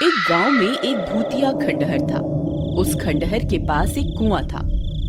एक गांव में एक भूतिया खंडहर था। उस खंडहर के पास एक कुआं था।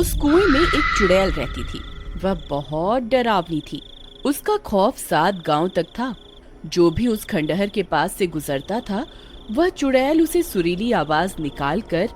उस कुएं में एक चुड़ैल रहती थी। वह बहुत डरावनी थी। उसका खौफ 7 गांव तक था। जो भी उस खंडहर के पास से गुजरता था, वह चुड़ैल उसे सुरीली आवाज निकालकर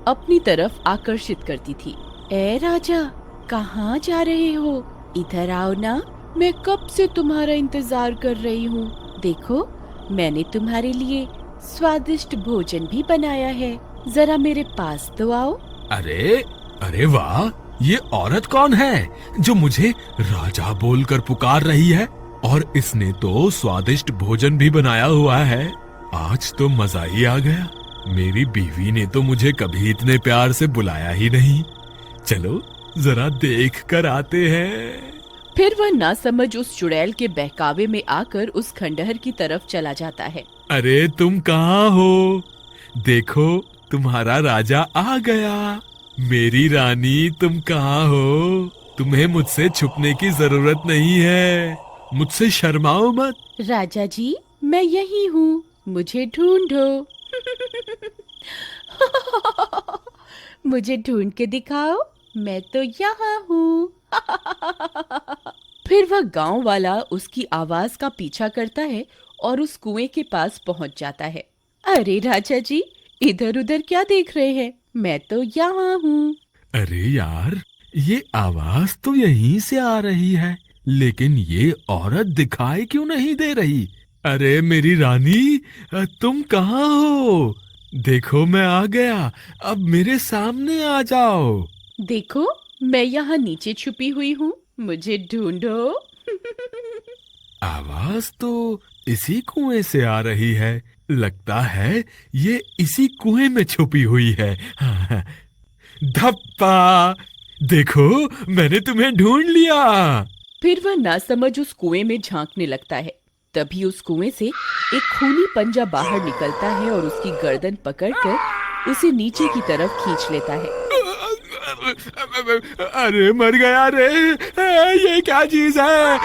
अपनी तरफ आकर्षित करती थी। ए राजा, कहाँ जा रहे हो? इधर आओ ना, मैं कब से तुम्हारा इंतजार कर रही हूँ। देखो, मैंने तुम्हारे लिए स्वादिष्ट भोजन भी बनाया है। जरा मेरे पास तो आओ। अरे अरे वाह, ये औरत कौन है जो मुझे राजा बोलकर पुकार रही है? और इसने तो स्वादिष्ट भोजन भी बनाया हुआ है। आज तो मजा ही आ गया। मेरी बीवी ने तो मुझे कभी इतने प्यार से बुलाया ही नहीं। चलो जरा देख कर आते हैं। फिर वह नासमझ उस चुड़ैल के बहकावे में आकर उस खंडहर की तरफ चला जाता है। अरे तुम कहाँ हो? देखो, तुम्हारा राजा आ गया। मेरी रानी, तुम कहाँ हो? तुम्हें मुझसे छुपने की जरूरत नहीं है। मुझसे शर्माओ मत। राजा जी, मैं यही हूँ, मुझे ढूंढो। मुझे ढूंढ के दिखाओ, मैं तो यहाँ हूँ। फिर वह गांव वाला उसकी आवाज का पीछा करता है और उस कुएं के पास पहुंच जाता है। अरे राजा जी, इधर उधर क्या देख रहे हैं? मैं तो यहाँ हूँ। अरे यार, ये आवाज तो यहीं से आ रही है, लेकिन ये औरत दिखाई क्यों नहीं दे रही? अरे मेरी रानी, तुम कहाँ हो? देखो, मैं आ गया। अब मेरे सामने आ जाओ। देखो, मैं यहाँ नीचे छुपी हुई हूँ, मुझे ढूंढो। आवाज तो इसी कुएं से आ रही है। लगता है ये इसी कुएं में छुपी हुई है। धप्पा! देखो, मैंने तुम्हें ढूंढ लिया। फिर वह नासमझ उस कुएं में झांकने लगता है। तभी उस कुएं से एक खूनी पंजा बाहर निकलता है और उसकी गर्दन पकड़कर उसे नीचे की तरफ खींच लेता है। अरे मर गया रे! ये क्या चीज है?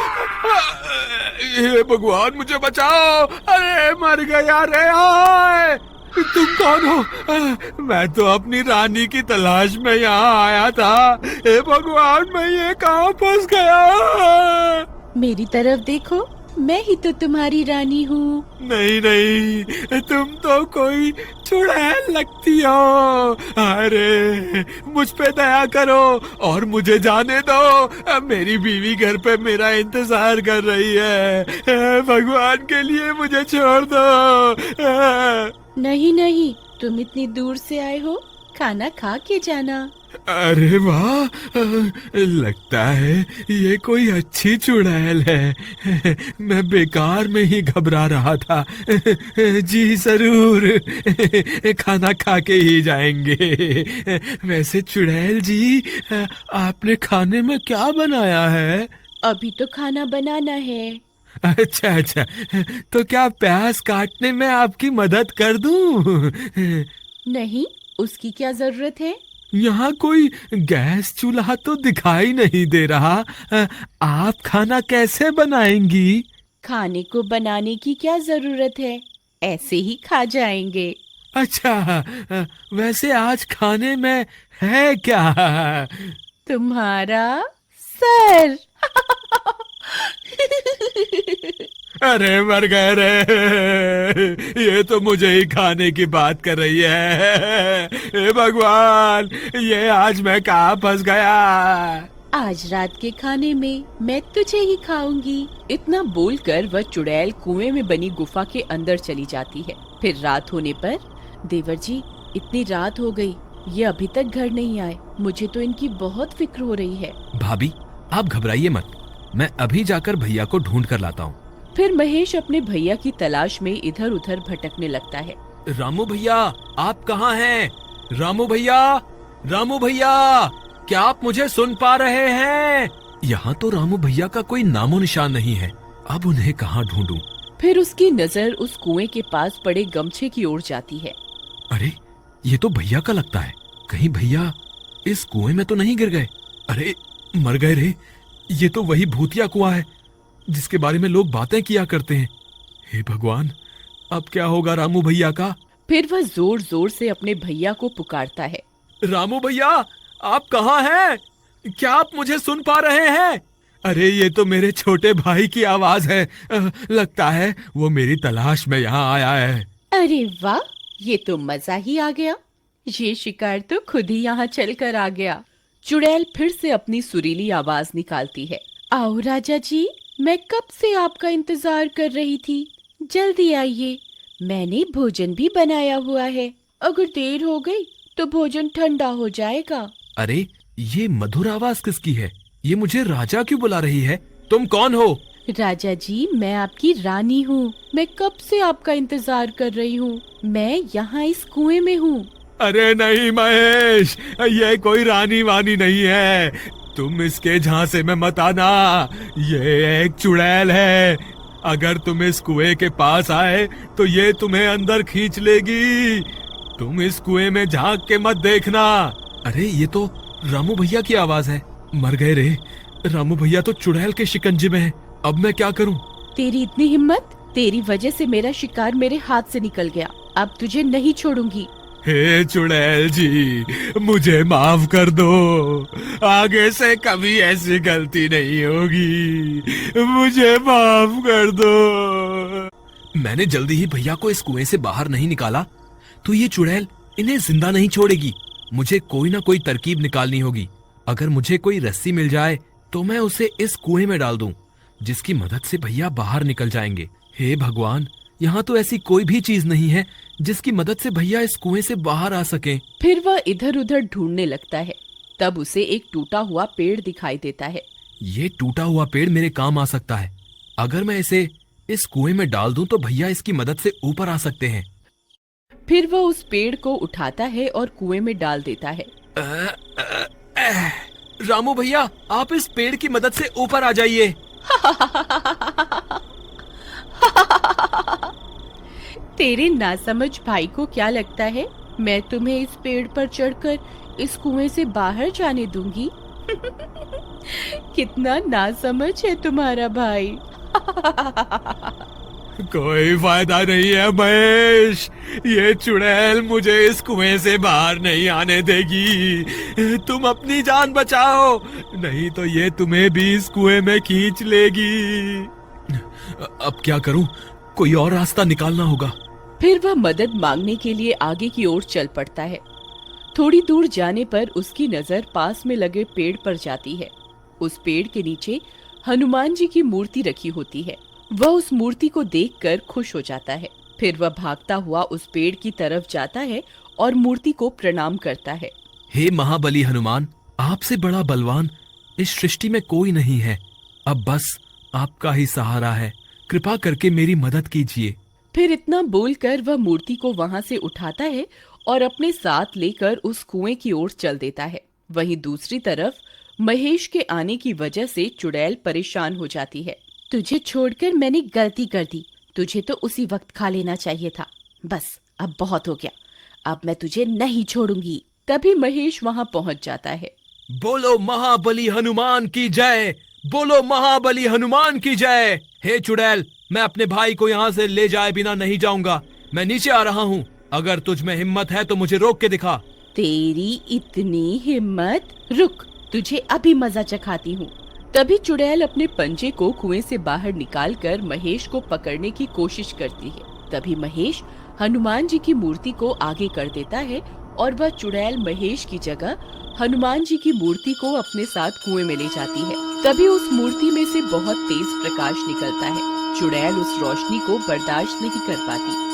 हे भगवान, मुझे बचाओ! अरे मर गया रे! हाय! तुम कौन हो? मैं तो अपनी रानी की तलाश में यहाँ आया था। हे भगवान, मैं ये कहाँ फंस गया? मेरी तरफ देखो, मैं ही तो तुम्हारी रानी हूँ। नहीं नहीं, तुम तो कोई चुड़ैल लगती हो। अरे मुझ पे दया करो और मुझे जाने दो। अब मेरी बीवी घर पे मेरा इंतजार कर रही है। भगवान के लिए मुझे छोड़ दो। नहीं नहीं, तुम इतनी दूर से आए हो, खाना खा के जाना। अरे वाह, लगता है ये कोई अच्छी चुड़ैल है। मैं बेकार में ही घबरा रहा था। जी जरूर, खाना खा के ही जाएंगे। वैसे चुड़ैल जी, आपने खाने में क्या बनाया है? अभी तो खाना बनाना है। अच्छा अच्छा, तो क्या प्याज काटने में आपकी मदद कर दूं? नहीं, उसकी क्या जरूरत है? यहाँ कोई गैस चूल्हा तो दिखाई नहीं दे रहा। आप खाना कैसे बनाएंगी? खाने को बनाने की क्या जरूरत है, ऐसे ही खा जाएंगे। अच्छा, वैसे आज खाने में है क्या? तुम्हारा सर। अरे मर गए रे! ये तो मुझे ही खाने की बात कर रही है। हे भगवान, ये आज मैं कहाँ फंस गया? आज रात के खाने में मैं तुझे ही खाऊंगी। इतना बोलकर वह चुड़ैल कुएं में बनी गुफा के अंदर चली जाती है। फिर रात होने पर, देवर जी, इतनी रात हो गई, ये अभी तक घर नहीं आए। मुझे तो इनकी बहुत फिक्र हो रही है। भाभी, आप घबराइए मत, मैं अभी जाकर भैया को ढूंढ कर लाता हूँ। फिर महेश अपने भैया की तलाश में इधर उधर भटकने लगता है। रामू भैया, आप कहाँ हैं? रामू भैया, रामू भैया, क्या आप मुझे सुन पा रहे हैं? यहाँ तो रामू भैया का कोई नामो निशान नहीं है। अब उन्हें कहाँ ढूंढूं? फिर उसकी नजर उस कुएं के पास पड़े गमछे की ओर जाती है। अरे, ये तो भैया का लगता है। कहीं भैया इस कुएं में तो नहीं गिर गए? अरे मर गए रे! ये तो वही भूतिया कुआं है जिसके बारे में लोग बातें किया करते हैं। हे भगवान, अब क्या होगा रामू भैया का? फिर वह जोर जोर से अपने भैया को पुकारता है। रामू भैया, आप कहाँ हैं? क्या आप मुझे सुन पा रहे हैं? अरे ये तो मेरे छोटे भाई की आवाज है। लगता है वो मेरी तलाश में यहाँ आया है। अरे वाह, ये तो मजा ही आ गया। ये शिकार तो खुद ही यहाँ चल कर आ गया। चुड़ैल फिर से अपनी सुरीली आवाज निकालती है। आओ राजा जी, मैं कब से आपका इंतजार कर रही थी। जल्दी आइए, मैंने भोजन भी बनाया हुआ है। अगर देर हो गई तो भोजन ठंडा हो जाएगा। अरे ये मधुर आवाज किसकी है? ये मुझे राजा क्यों बुला रही है? तुम कौन हो? राजा जी, मैं आपकी रानी हूँ। मैं कब से आपका इंतजार कर रही हूँ। मैं यहाँ इस कुएं में हूँ। अरे नहीं महेश, ये कोई रानी वानी नहीं है। तुम इसके झांसे में मत आना। ये एक चुड़ैल है। अगर तुम इस कुएं के पास आए तो ये तुम्हें अंदर खींच लेगी। तुम इस कुएं में झांक के मत देखना। अरे ये तो रामू भैया की आवाज है। मर गए रे। रामू भैया तो चुड़ैल के शिकंजे में है। अब मैं क्या करूं? तेरी इतनी हिम्मत! तेरी वजह से मेरा शिकार मेरे हाथ से निकल गया। अब तुझे नहीं छोड़ूंगी। हे चुड़ैल जी, मुझे माफ कर दो। आगे से कभी ऐसी गलती नहीं होगी। मुझे माफ कर दो। मैंने जल्दी ही भैया को इस कुएं से बाहर नहीं निकाला तो ये चुड़ैल इन्हें जिंदा नहीं छोड़ेगी। मुझे कोई ना कोई तरकीब निकालनी होगी। अगर मुझे कोई रस्सी मिल जाए तो मैं उसे इस कुएं में डाल दूं, जिसकी मदद से भैया बाहर निकल जाएंगे। हे भगवान, यहाँ तो ऐसी कोई भी चीज नहीं है जिसकी मदद से भैया इस कुएं से बाहर आ सके। फिर वह इधर उधर ढूंढने लगता है। तब उसे एक टूटा हुआ पेड़ दिखाई देता है। ये टूटा हुआ पेड़ मेरे काम आ सकता है। अगर मैं इसे इस कुएं में डाल दूं तो भैया इसकी मदद से ऊपर आ सकते हैं। फिर वह उस पेड़ को उठाता है और कुएं में डाल देता है। रामू भैया, आप इस पेड़ की मदद से ऊपर आ जाइए। तेरे नासमझ भाई को क्या लगता है मैं तुम्हें इस पेड़ पर चढ़कर इस कुएं से बाहर जाने दूंगी? कितना नासमझ है तुम्हारा भाई। कोई फायदा नहीं है महेश। ये चुड़ैल मुझे इस कुएं से बाहर नहीं आने देगी। तुम अपनी जान बचाओ, नहीं तो ये तुम्हें भी इस कुएं में खींच लेगी। अब क्या करूं? कोई और रास्ता निकालना होगा। फिर वह मदद मांगने के लिए आगे की ओर चल पड़ता है। थोड़ी दूर जाने पर उसकी नजर पास में लगे पेड़ पर जाती है। उस पेड़ के नीचे हनुमान जी की मूर्ति रखी होती है। वह उस मूर्ति को देखकर खुश हो जाता है। फिर वह भागता हुआ उस पेड़ की तरफ जाता है और मूर्ति को प्रणाम करता है। हे महाबली हनुमान, आपसे बड़ा बलवान इस सृष्टि में कोई नहीं है। अब बस आपका ही सहारा है। कृपा करके मेरी मदद कीजिए। फिर इतना बोलकर वह मूर्ति को वहां से उठाता है और अपने साथ लेकर उस कुएं की ओर चल देता है। वहीं दूसरी तरफ महेश के आने की वजह से चुड़ैल परेशान हो जाती है। तुझे छोड़कर मैंने गलती कर दी। तुझे तो उसी वक्त खा लेना चाहिए था। बस अब बहुत हो गया। अब मैं तुझे नहीं छोड़ूंगी। तभी महेश वहां पहुंच जाता है। बोलो महाबली हनुमान की जय। बोलो महाबली हनुमान की जय। हे चुड़ैल, मैं अपने भाई को यहाँ से ले जाए बिना नहीं जाऊंगा। मैं नीचे आ रहा हूँ। अगर तुझ में हिम्मत है तो मुझे रोक के दिखा। तेरी इतनी हिम्मत? रुक, तुझे अभी मजा चखाती हूँ। तभी चुड़ैल अपने पंजे को कुएं से बाहर निकालकर महेश को पकड़ने की कोशिश करती है। तभी महेश हनुमान जी की मूर्ति को आगे कर देता है और वह चुड़ैल महेश की जगह हनुमान जी की मूर्ति को अपने साथ कुएं में ले जाती है। तभी उस मूर्ति में से बहुत तेज प्रकाश निकलता है। चुड़ैल उस रोशनी को बर्दाश्त नहीं कर पाती।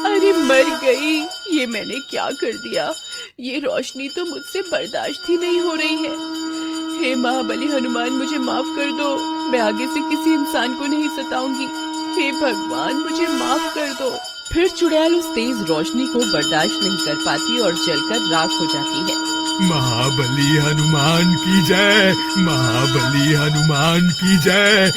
अरे मर गई, ये मैंने क्या कर दिया? ये रोशनी तो मुझसे बर्दाश्त ही नहीं हो रही है। हे महाबली हनुमान, मुझे माफ कर दो। मैं आगे से किसी इंसान को नहीं सताऊंगी। हे भगवान, मुझे माफ कर दो। फिर चुड़ैल उस तेज रोशनी को बर्दाश्त नहीं कर पाती और जलकर राख हो जाती है। महाबली हनुमान की जय। महाबली हनुमान की जय।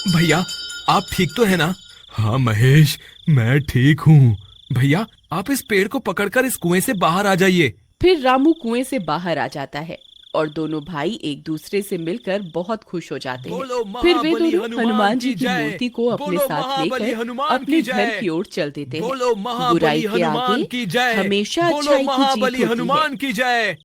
भैया, आप ठीक तो है ना? हाँ महेश, मैं ठीक हूँ। भैया, आप इस पेड़ को पकड़कर इस कुएं से बाहर आ जाइए। फिर रामू कुएं से बाहर आ जाता है और दोनों भाई एक दूसरे से मिलकर बहुत खुश हो जाते बोलो हैं। फिर वे महाबली दोनों हनुमान जी की जय। मूर्ति को अपने बोलो साथ महाबली लेकर हनुमान अपने की घर जय। की ओर चल देते हैं। बोलो महाबली बुराई के हनुमान आगे की जय। हमेशा बोलो अच्छाई की जीत महाबली होती है। हनुमान की जय।